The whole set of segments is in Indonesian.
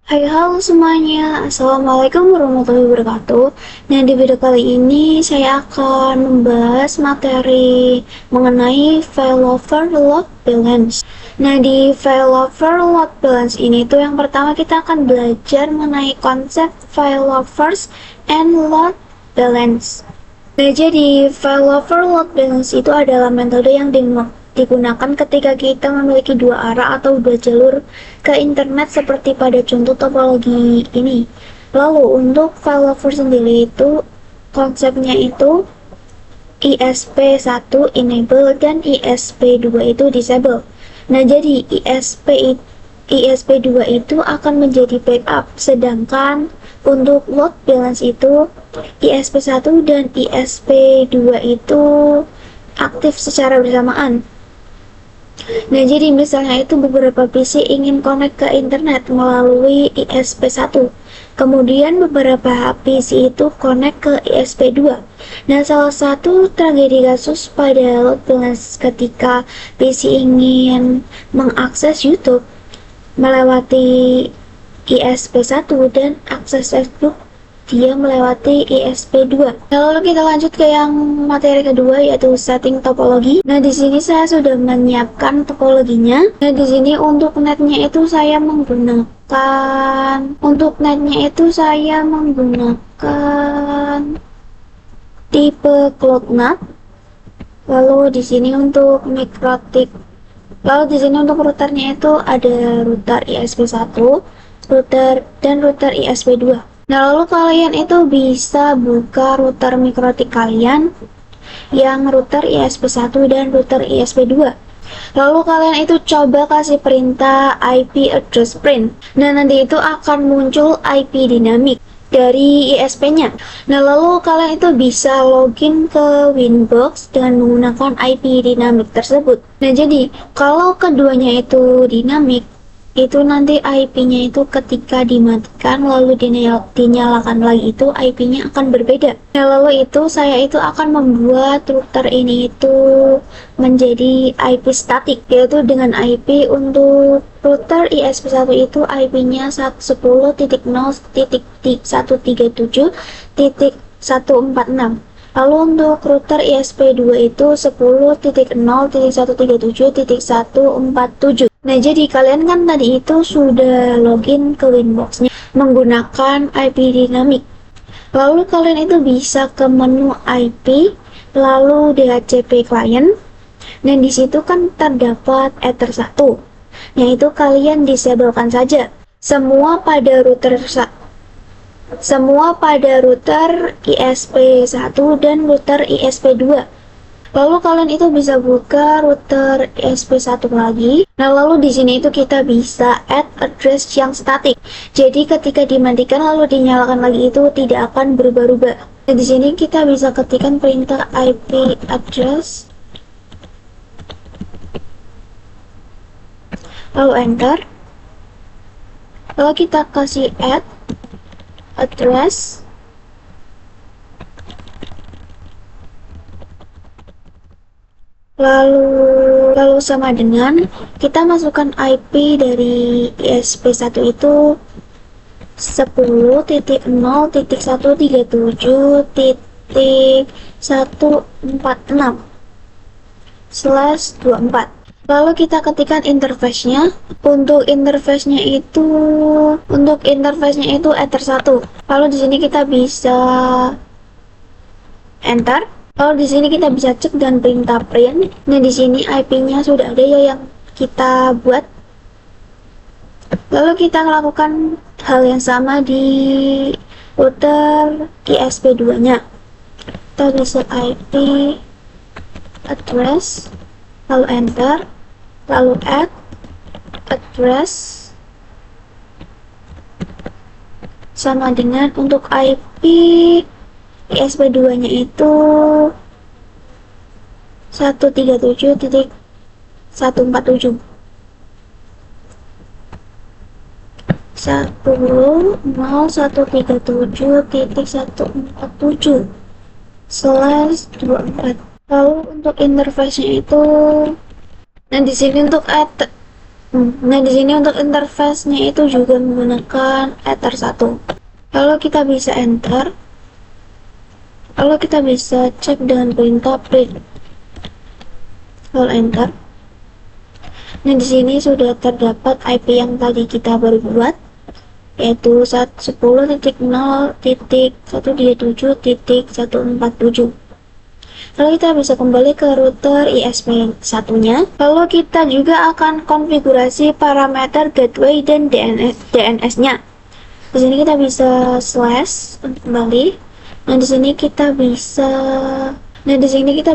Hai halo semuanya, Assalamualaikum warahmatullahi wabarakatuh. Nah di video kali ini saya akan membahas materi mengenai failover load balance. Nah di failover load balance ini tuh yang pertama kita akan belajar mengenai konsep failovers and load balance. Nah, jadi failover load balance itu adalah metode yang digunakan ketika kita memiliki dua arah atau dua jalur ke internet seperti pada contoh topologi ini. Lalu untuk failover sendiri itu konsepnya itu ISP1 enable dan ISP2 itu disable. Nah, jadi ISP2 itu akan menjadi backup, sedangkan untuk load balance itu ISP1 dan ISP2 itu aktif secara bersamaan. Nah, jadi misalnya itu beberapa PC ingin connect ke internet melalui ISP1. Kemudian beberapa PC itu connect ke ISP2. Nah, salah satu tragedi kasus pada load balance ketika PC ingin mengakses YouTube melewati ISP1 dan akses Facebook dia melewati ISP2. Nah, lalu kita lanjut ke yang materi kedua yaitu setting topologi. Nah, di sini saya sudah menyiapkan topologinya. Nah, di sini untuk netnya itu saya menggunakan tipe CloudNAT. Lalu di sini untuk MikroTik. Lalu di sini untuk routernya itu ada router ISP1, router ISP2. Nah, lalu kalian itu bisa buka router MikroTik kalian yang router ISP1 dan router ISP2. Lalu kalian itu coba kasih perintah IP address print. Nah, nanti itu akan muncul IP dinamik dari ISP-nya. Nah, lalu kalian itu bisa login ke Winbox dengan menggunakan IP dinamik tersebut. Nah, jadi kalau keduanya itu dinamik, itu nanti IP-nya itu ketika dimatikan lalu dinyalakan lagi itu IP-nya akan berbeda. Nah, lalu itu saya itu akan membuat router ini itu menjadi IP statik, yaitu dengan IP untuk router ISP1 itu IP-nya 110.137.146. Lalu untuk router ISP2 itu 10.0.137.147. Nah, jadi kalian kan tadi itu sudah login ke Winbox-nya menggunakan IP dinamik. Lalu kalian itu bisa ke menu IP, lalu DHCP client. Nah, di situ kan terdapat Ether 1. Nah, itu kalian disablekan saja. Semua pada router ISP1 dan router ISP2. Lalu kalian itu bisa buka router ISP1 lagi. Nah, lalu di sini itu kita bisa add address yang statik. Jadi ketika dimatikan lalu dinyalakan lagi itu tidak akan berubah-ubah. Nah, di sini kita bisa ketikkan perintah IP address, lalu enter. Lalu kita kasih add address. Lalu sama dengan kita masukkan IP dari ISP1 itu 10.137.146/24. Lalu kita ketikkan interface-nya. Untuk interface-nya itu Ether 1. Lalu di sini kita bisa enter. Lalu di sini kita bisa cek dan perintah print. Nah, di sini IP-nya sudah ada ya yang kita buat. Lalu kita melakukan hal yang sama di router ISP2-nya. Kita bisa IP address, lalu enter, lalu add address sama dengan untuk IP ISP2-nya itu 137.147. 10.137.147/24. Lalu untuk interface-nya itu, nah di sini untuk Nah, di sini untuk interface-nya itu juga menggunakan Ether 1. Lalu kita bisa enter. Lalu kita bisa cek dengan perintah print. Lalu enter. Nah, di sini sudah terdapat IP yang tadi kita baru buat, yaitu 10.0.127.147. Lalu kita bisa kembali ke router ISP satunya. Lalu kita juga akan konfigurasi parameter gateway dan DNS-nya. Di sini kita bisa slash untuk kembali. Nah, di sini kita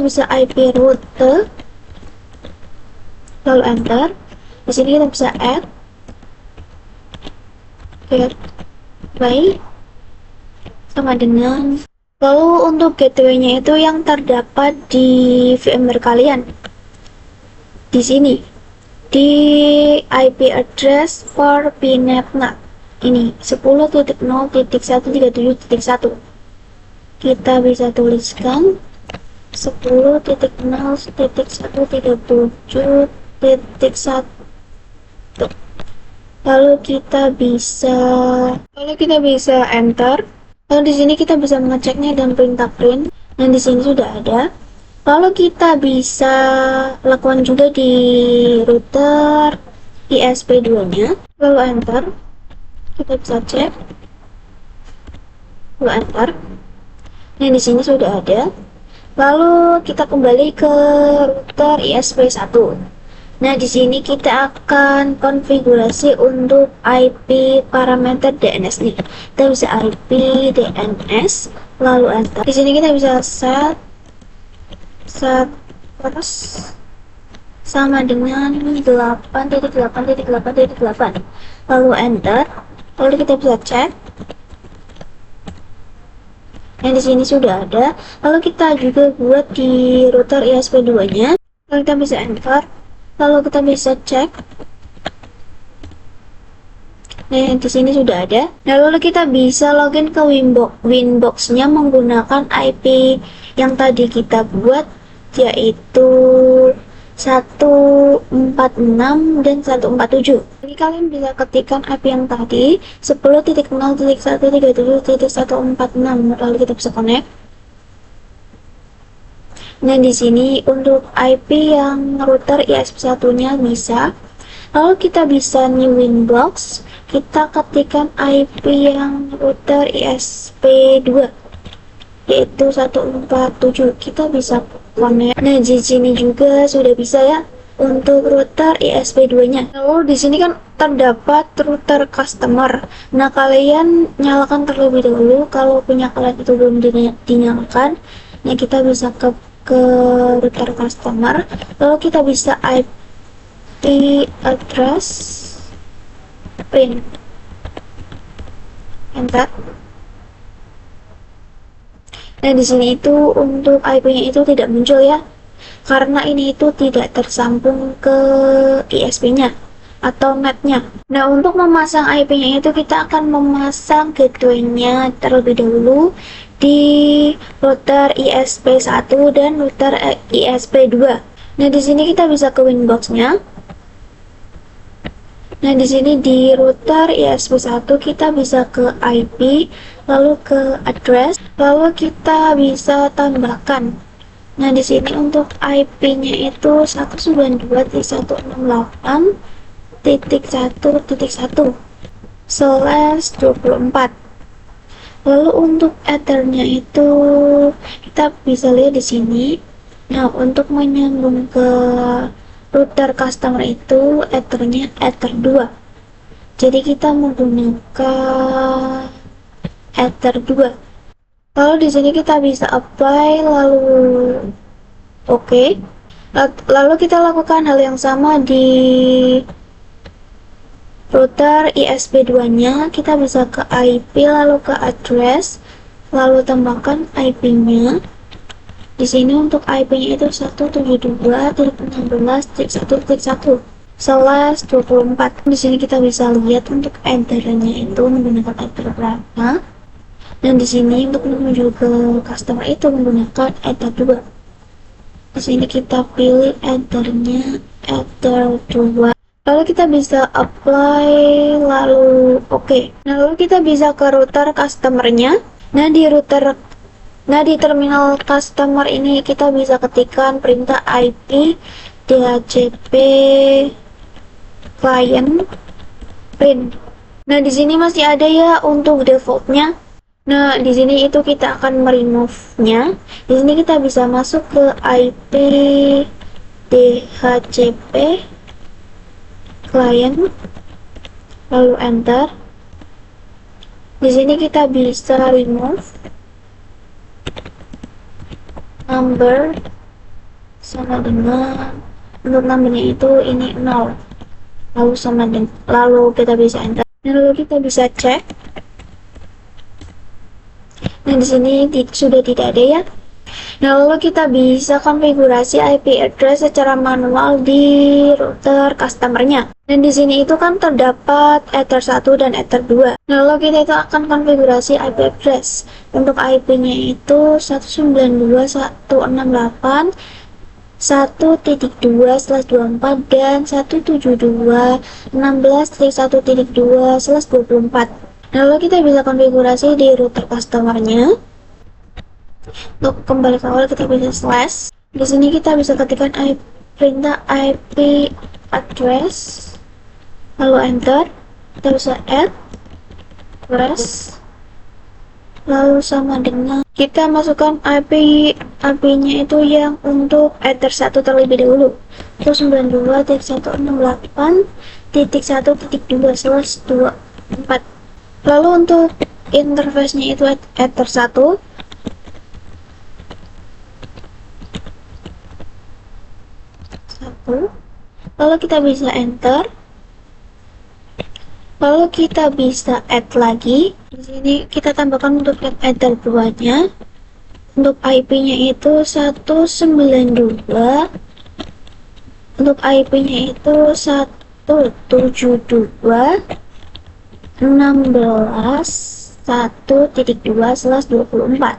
bisa IP route. Lalu enter. Di sini kita bisa add gateway sama dengan. Lalu untuk gateway-nya itu yang terdapat di VMware kalian. Di sini di IP address for pnetNAT ini 10.0.137.1. Kita bisa tuliskan 10.0.137.1. Lalu kita bisa enter. Lalu di sini kita bisa mengeceknya dengan perintah print. Dan di sini sudah ada. Lalu kita bisa lakukan juga di router ISP2-nya. Lalu enter. Kita bisa cek. Lalu enter. Nah, di sini sudah ada. Lalu kita kembali ke router ISP1. Nah, di sini kita akan konfigurasi untuk IP parameter DNS nih. Kita bisa IP DNS, lalu enter. Di sini kita bisa set terus sama dengan 8.8.8.8. Lalu enter. Lalu kita bisa cek. Nah, di sini sudah ada. Lalu kita juga buat di router ISP2-nya. Lalu kita bisa enter. Lalu kita bisa cek. Nah, di sini sudah ada. Nah, lalu kita bisa login ke Winbox-nya menggunakan IP yang tadi kita buat, yaitu 146 dan 147. Jadi kalian bisa ketikkan IP yang tadi 10.0.137.146. Lalu kita bisa connect. Nah, di sini untuk IP yang router ISP1-nya bisa. Lalu kita bisa new Winbox. Kita ketikkan IP yang router ISP2 yaitu 147. Kita bisa connect. Nah, di sini juga sudah bisa ya untuk router ISP2-nya. Lalu di sini kan terdapat router customer. Nah, kalian nyalakan terlebih dahulu. Kalau punya kalian itu belum dinyalakan, nah kita bisa ke router customer. Lalu kita bisa IP address print, enter. Nah, di sini itu untuk IP-nya itu tidak muncul ya, karena ini itu tidak tersambung ke ISP-nya atau netnya. Nah, untuk memasang IP-nya itu kita akan memasang gateway-nya terlebih dahulu di router ISP1 dan router ISP2. Nah, di sini kita bisa ke Winbox-nya. Nah, di sini di router ISP1 kita bisa ke IP, lalu ke address, lalu kita bisa tambahkan. Nah, di sini untuk IP-nya itu 192.168.1.1/24. Lalu untuk Ether-nya itu kita bisa lihat di sini. Nah, untuk menyambung ke router customer itu Ether-nya Ether 2. Jadi kita menggunakan Ether 2. Lalu di sini kita bisa apply, lalu oke. Lalu kita lakukan hal yang sama di router ISP2-nya. Kita bisa ke IP, lalu ke address, lalu tambahkan IP-nya. Di sini untuk IP-nya itu 172.16.1.1/24. Di sini kita bisa lihat untuk Ether-nya itu menggunakan Ether berapa. Dan di sini untuk menuju ke customer itu menggunakan Ether 2. Di sini kita pilih Ether-nya Ether 2. Lalu kita bisa apply, lalu oke. Nah, lalu kita bisa ke router customer-nya. Nah, di terminal customer ini kita bisa ketikkan perintah IP DHCP client print. Nah, di sini masih ada ya untuk defaultnya. Nah, di sini itu kita akan meremove-nya. Di sini kita bisa masuk ke IP DHCP client, lalu enter. Di sini kita bisa remove number sama dengan, untuk numbernya itu ini 0, lalu kita bisa enter. Lalu kita bisa cek. Nah, di sini sudah tidak ada ya. Nah, lalu kita bisa konfigurasi IP address secara manual di router customer-nya. Dan di sini itu kan terdapat Ether 1 dan Ether 2. Nah, lalu kita itu akan konfigurasi IP address. Untuk IP-nya itu 192.168 1.2/24 dan 172.16.1.2/24. Lalu kita bisa konfigurasi di router customer-nya. Untuk kembali ke awal kita bisa slash. Di sini kita bisa ketikkan perintah IP address, lalu enter. Kita bisa add address, lalu sama dengan kita masukkan IP-nya itu yang untuk Ether 1 terlebih dahulu. Itu 92.168.1.2/24. Lalu untuk interface-nya itu Ether 1. Lalu kita bisa enter. Lalu kita bisa add lagi. Di sini kita tambahkan untuk Ether 2-nya. Untuk IP-nya itu 192. Untuk IP-nya itu 172.16.1.2/24.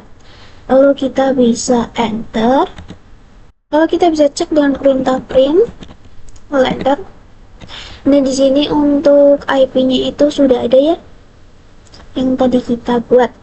Lalu kita bisa enter. Lalu kita bisa cek dengan perintah print, enter. Nah, di sini untuk IP-nya itu sudah ada ya, yang tadi kita buat.